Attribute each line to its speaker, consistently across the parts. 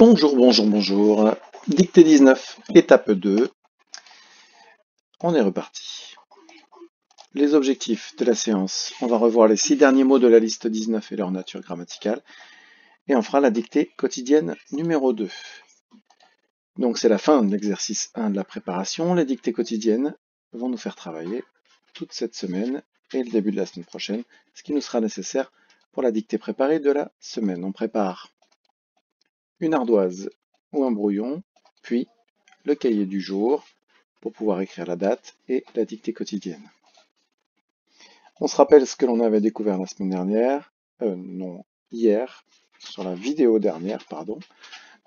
Speaker 1: Bonjour, bonjour, bonjour. Dictée 19, étape 2. On est reparti. Les objectifs de la séance. On va revoir les 6 derniers mots de la liste 19 et leur nature grammaticale. Et on fera la dictée quotidienne numéro 2. Donc c'est la fin de l'exercice 1 de la préparation. Les dictées quotidiennes vont nous faire travailler toute cette semaine et le début de la semaine prochaine, ce qui nous sera nécessaire pour la dictée préparée de la semaine. On prépare une ardoise ou un brouillon, puis le cahier du jour pour pouvoir écrire la date et la dictée quotidienne. On se rappelle ce que l'on avait découvert la semaine dernière, hier, sur la vidéo dernière, pardon.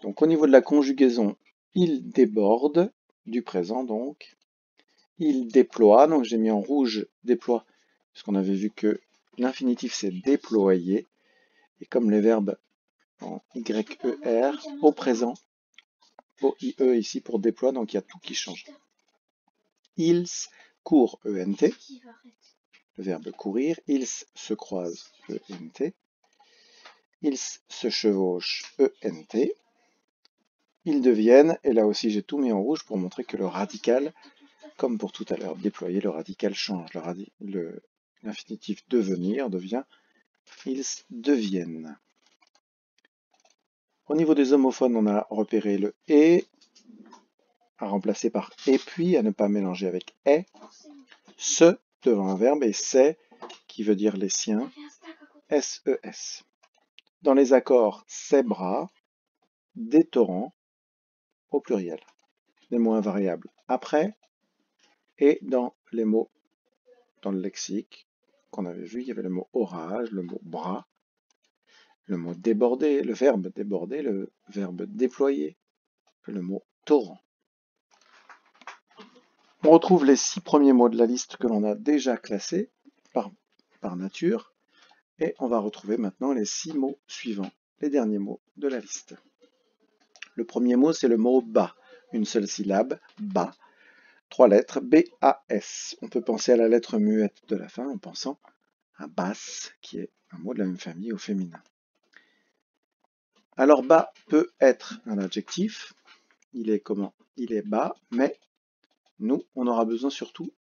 Speaker 1: Donc au niveau de la conjugaison, il déborde, du présent donc. Il déploie, donc j'ai mis en rouge déploie, puisqu'on avait vu que l'infinitif c'est déployer. Et comme les verbes en YER, au présent, OIE ici pour déploie, donc il y a tout qui change. Ils courent, ENT, le verbe courir. Ils se croisent, ENT. Ils se chevauchent, ENT. Ils deviennent, et là aussi j'ai tout mis en rouge pour montrer que le radical, comme pour tout à l'heure, déployer, le radical change. L'infinitif devenir devient ils deviennent. Au niveau des homophones, on a repéré le et, à remplacer par et puis, à ne pas mélanger avec est, se devant un verbe et c'est qui veut dire les siens, SES. Dans les accords, ses bras, des torrents, au pluriel. Les mots invariables après, et dans les mots, dans le lexique qu'on avait vu, il y avait le mot orage, le mot bras, le mot déborder, le verbe déborder, le verbe déployer, le mot torrent. On retrouve les 6 premiers mots de la liste que l'on a déjà classés par nature, et on va retrouver maintenant les 6 mots suivants, les derniers mots de la liste. Le premier mot, c'est le mot bas, une seule syllabe, bas, 3 lettres, B-A-S. On peut penser à la lettre muette de la fin en pensant à basse, qui est un mot de la même famille au féminin. Alors bas peut être un adjectif, il est comment? Il est bas, mais nous, on aura besoin surtout,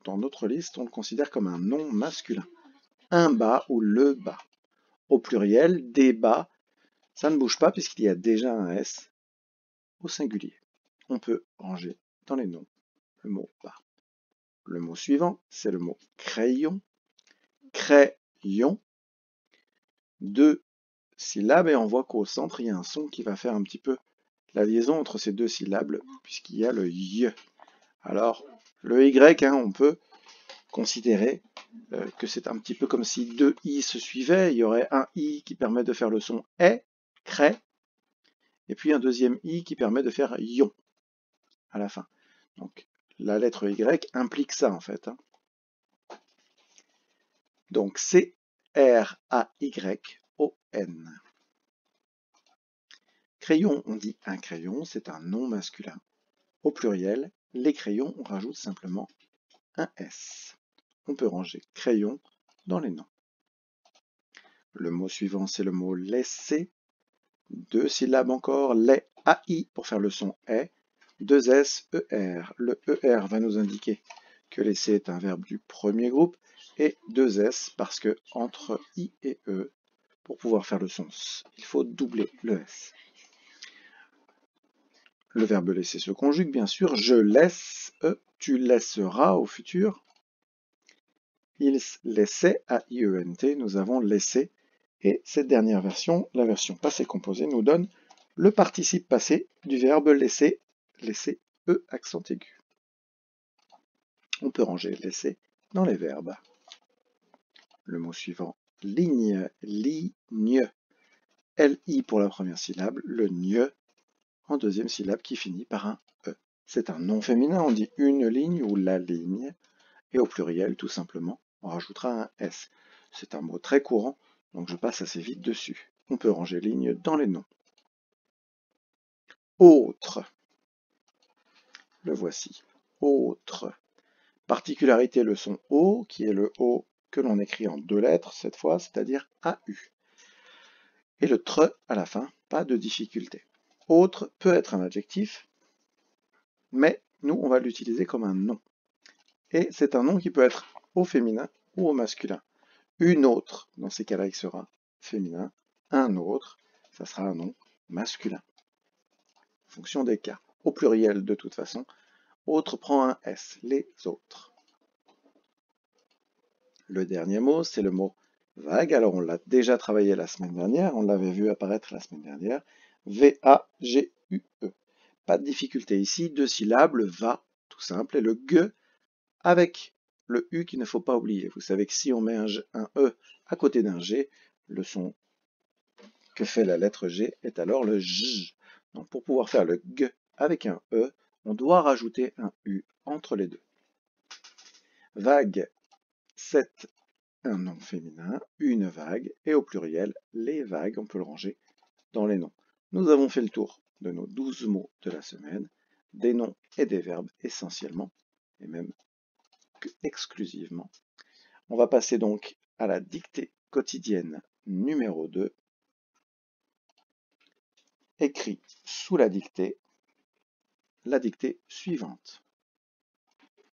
Speaker 1: dans notre liste, on le considère comme un nom masculin. Un bas ou le bas. Au pluriel, des bas, ça ne bouge pas puisqu'il y a déjà un S au singulier. On peut ranger dans les noms le mot bas. Le mot suivant, c'est le mot crayon. Crayon. 2 syllabes et on voit qu'au centre, il y a un son qui va faire un petit peu la liaison entre ces 2 syllabes puisqu'il y a le y. Alors, le y, on peut considérer que c'est un petit peu comme si 2 i se suivaient. Il y aurait un i qui permet de faire le son est, cré, et puis un deuxième i qui permet de faire ion à la fin. Donc, la lettre y implique ça en fait. Donc, C-R-A-Y-O-N. Crayon, on dit un crayon, c'est un nom masculin. Au pluriel, les crayons, on rajoute simplement un S. On peut ranger crayon dans les noms. Le mot suivant, c'est le mot laisser. 2 syllabes encore, les AI pour faire le son est. 2 S, ER. Le ER va nous indiquer que laisser est un verbe du premier groupe. Et 2 S parce que entre I et E, pour pouvoir faire le son, il faut doubler le S. Le verbe laisser se conjugue, bien sûr. Je laisse, tu laisseras au futur. Ils laissaient, A-I-E-N-T, nous avons laissé. Et cette dernière version, la version passé composé, nous donne le participe passé du verbe laisser, laisser, E accent aigu. On peut ranger laisser dans les verbes. Le mot suivant, ligne, ligne. L-I pour la première syllabe, le gne en deuxième syllabe qui finit par un E. C'est un nom féminin, on dit une ligne ou la ligne. Et au pluriel, tout simplement, on rajoutera un S. C'est un mot très courant, donc je passe assez vite dessus. On peut ranger ligne dans les noms. Autre. Le voici. Autre. Particularité, le son O, qui est le O que l'on écrit en 2 lettres cette fois, c'est-à-dire AU. Et le TRE à la fin, pas de difficulté. Autre peut être un adjectif, mais nous, on va l'utiliser comme un nom. Et c'est un nom qui peut être au féminin ou au masculin. Une autre, dans ces cas-là, il sera féminin. Un autre, ça sera un nom masculin. En fonction des cas. Au pluriel, de toute façon. Autre prend un S, les autres. Le dernier mot, c'est le mot vague. Alors, on l'a déjà travaillé la semaine dernière. On l'avait vu apparaître la semaine dernière. V-A-G-U-E. Pas de difficulté ici. 2 syllabes, le va, tout simple, et le g avec le U qu'il ne faut pas oublier. Vous savez que si on met un E à côté d'un G, le son que fait la lettre G est alors le J. Donc pour pouvoir faire le G avec un E, on doit rajouter un U entre les deux. Vague, c'est un nom féminin, une vague, et au pluriel, les vagues, on peut le ranger dans les noms. Nous avons fait le tour de nos 12 mots de la semaine, des noms et des verbes essentiellement, et même exclusivement. On va passer donc à la dictée quotidienne numéro 2, écrit sous la dictée suivante.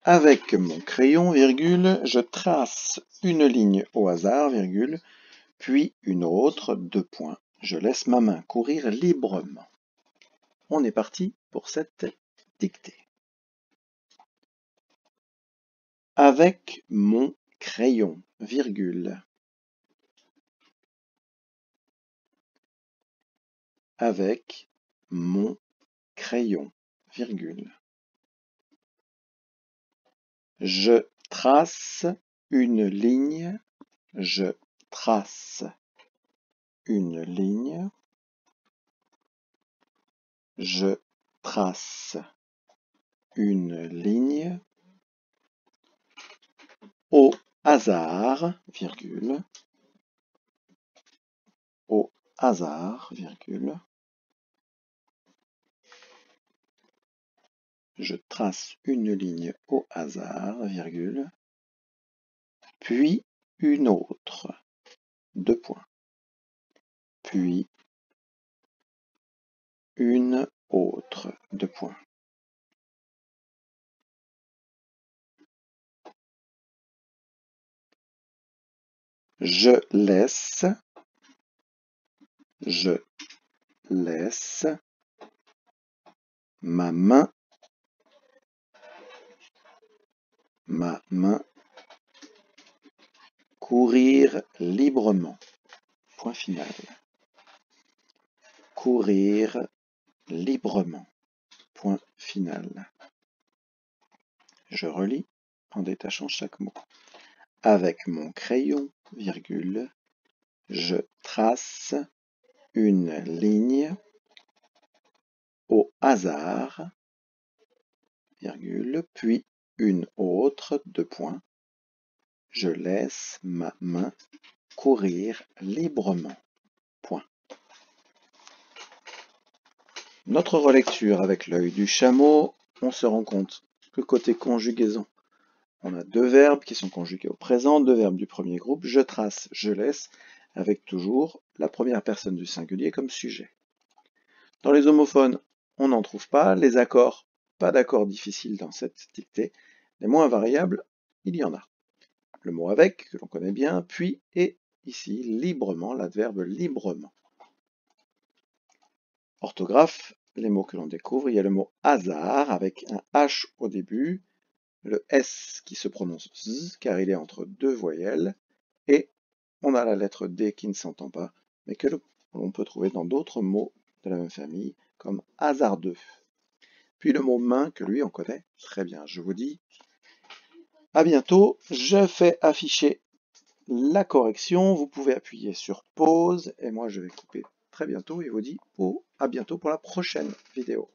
Speaker 1: Avec mon crayon, virgule, je trace une ligne au hasard, virgule, puis une autre, 2 points. Je laisse ma main courir librement. On est parti pour cette dictée. Avec mon crayon, virgule. Avec mon crayon, virgule. Je trace une ligne, je trace une ligne, je trace une ligne au hasard, virgule, au hasard, virgule. Je trace une ligne au hasard, virgule, puis une autre, 2 points, puis une autre, 2 points. Je laisse ma main courir librement. Point final. Courir librement. Point final. Je relis en détachant chaque mot. Avec mon crayon, virgule, je trace une ligne au hasard, virgule, puis une autre, 2 points. Je laisse ma main courir librement. Point. Notre relecture avec l'œil du chameau, on se rend compte que côté conjugaison, on a 2 verbes qui sont conjugués au présent, 2 verbes du premier groupe, je trace, je laisse, avec toujours la première personne du singulier comme sujet. Dans les homophones, on n'en trouve pas, les accords, pas d'accords difficiles dans cette dictée, les mots invariables, il y en a. Le mot avec, que l'on connaît bien, puis, et ici, librement, l'adverbe librement. Orthographe, les mots que l'on découvre, il y a le mot hasard avec un H au début, le S qui se prononce Z car il est entre 2 voyelles, et on a la lettre D qui ne s'entend pas, mais que l'on peut trouver dans d'autres mots de la même famille, comme hasardeux. Puis le mot main, que lui on connaît très bien. Je vous dis à bientôt, je fais afficher la correction, vous pouvez appuyer sur pause, et moi je vais couper très bientôt et vous dis à bientôt pour la prochaine vidéo.